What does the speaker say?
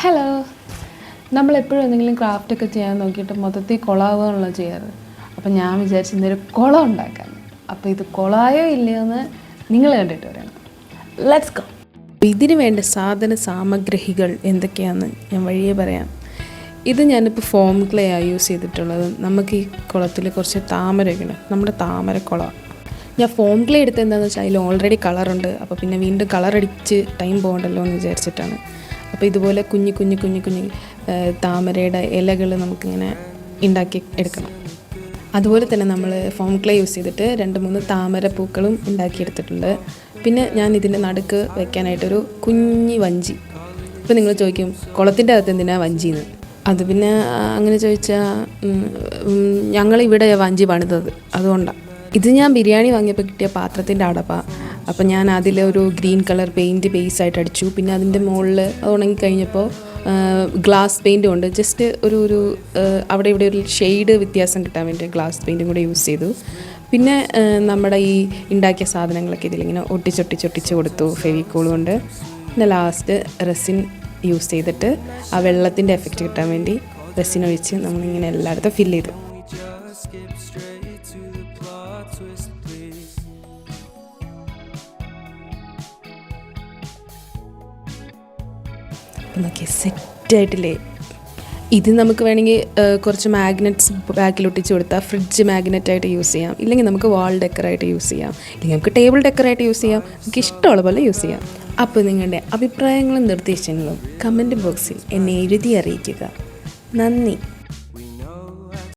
Hello. നമ്മളെപ്പോഴും എന്തെങ്കിലും ക്രാഫ്റ്റൊക്കെ ചെയ്യാൻ നോക്കിയിട്ട് മൊത്തത്തിൽ കുളമാവുകയാണല്ലോ ചെയ്യാറ്. അപ്പം ഞാൻ വിചാരിച്ചു ഇന്നൊരു കുളം ഉണ്ടാക്കാൻ. അപ്പോൾ ഇത് കുളമായോ ഇല്ലയോ എന്ന് നിങ്ങൾ കണ്ടിട്ട് പറയണം. Let's go. ഇതിന് വേണ്ട സാമഗ്രികൾ എന്തൊക്കെയാണെന്ന് ഞാൻ വഴിയേ പറയാം. ഇത് ഞാനിപ്പോൾ ഫോം ക്ലേ ആണ് യൂസ് ചെയ്തിട്ടുള്ളത്. നമുക്ക് ഈ കുളത്തിൽ കുറച്ച് താമരയൊക്കെ ഉണ്ട്. നമ്മുടെ താമരക്കുളമാണ്. ഞാൻ ഫോം ക്ലേ എടുത്ത് എന്താണെന്ന് വെച്ചാൽ അതിൽ ഓൾറെഡി കളറുണ്ട്. അപ്പോൾ പിന്നെ വീണ്ടും കളറടിച്ച് ടൈം പോകണ്ടല്ലോ എന്ന് വിചാരിച്ചിട്ടാണ്. അപ്പോൾ ഇതുപോലെ കുഞ്ഞു താമരയുടെ ഇലകൾ നമുക്കിങ്ങനെ ഉണ്ടാക്കി എടുക്കണം. അതുപോലെ തന്നെ നമ്മൾ ഫോം ക്ലേ യൂസ് ചെയ്തിട്ട് 2-3 താമര പൂക്കളും ഉണ്ടാക്കിയെടുത്തിട്ടുണ്ട്. പിന്നെ ഞാൻ ഇതിൻ്റെ നടുക്ക് വെക്കാനായിട്ടൊരു കുഞ്ഞി വഞ്ചി. ഇപ്പോൾ നിങ്ങൾ ചോദിക്കും കുളത്തിൻ്റെ അകത്ത് എന്തിനാണ് വഞ്ചിന്ന്. അത് പിന്നെ അങ്ങനെ ചോദിച്ചാൽ ഞങ്ങളിവിടെ വഞ്ചി പണിതത് അതുകൊണ്ടാണ്. ഇത് ഞാൻ ബിരിയാണി വാങ്ങിയപ്പോൾ കിട്ടിയ പാത്രത്തിൻ്റെ അടപ്പാണ്. അപ്പോൾ ഞാൻ അതിലൊരു ഗ്രീൻ കളർ പെയിൻറ്റ് ബേസായിട്ട് അടിച്ചു. പിന്നെ അതിൻ്റെ മുകളിൽ അത് ഉണങ്ങിക്കഴിഞ്ഞപ്പോൾ ഗ്ലാസ് പെയിൻറ്റും ഉണ്ട്. ജസ്റ്റ് ഒരു അവിടെ ഇവിടെ ഒരു ഷെയ്ഡ് വ്യത്യാസം കിട്ടാൻ വേണ്ടി ഗ്ലാസ് പെയിൻറ്റും കൂടെ യൂസ് ചെയ്തു. പിന്നെ നമ്മുടെ ഈ ഉണ്ടാക്കിയ സാധനങ്ങളൊക്കെ ഇതിലിങ്ങനെ ഒട്ടിച്ചൊട്ടിച്ച് കൊടുത്തു ഫെവിക്കോൾ കൊണ്ട്. പിന്നെ ലാസ്റ്റ് റെസിൻ യൂസ് ചെയ്തിട്ട് ആ വെള്ളത്തിൻ്റെ എഫക്റ്റ് കിട്ടാൻ വേണ്ടി റെസിൻ ഒഴിച്ച് നമ്മളിങ്ങനെ എല്ലായിടത്തും ഫില്ല് ചെയ്തു. നോക്കിയ സെറ്റായിട്ടില്ലേ. ഇത് നമുക്ക് വേണമെങ്കിൽ കുറച്ച് മാഗ്നറ്റ്സ് ബാക്കിലൊട്ടിച്ച് കൊടുത്താൽ ഫ്രിഡ്ജ് മാഗ്നറ്റായിട്ട് യൂസ് ചെയ്യാം. ഇല്ലെങ്കിൽ നമുക്ക് വാൾ ഡെക്കറായിട്ട് യൂസ് ചെയ്യാം. ഇല്ലെങ്കിൽ നമുക്ക് ടേബിൾ ഡെക്കറായിട്ട് യൂസ് ചെയ്യാം. നമുക്ക് ഇഷ്ടമുള്ള പോലെ യൂസ് ചെയ്യാം. അപ്പോൾ നിങ്ങളുടെ അഭിപ്രായങ്ങളും നിർദ്ദേശങ്ങളും കമൻറ്റ് ബോക്സിൽ എന്നെ എഴുതി അറിയിക്കുക. നന്ദി.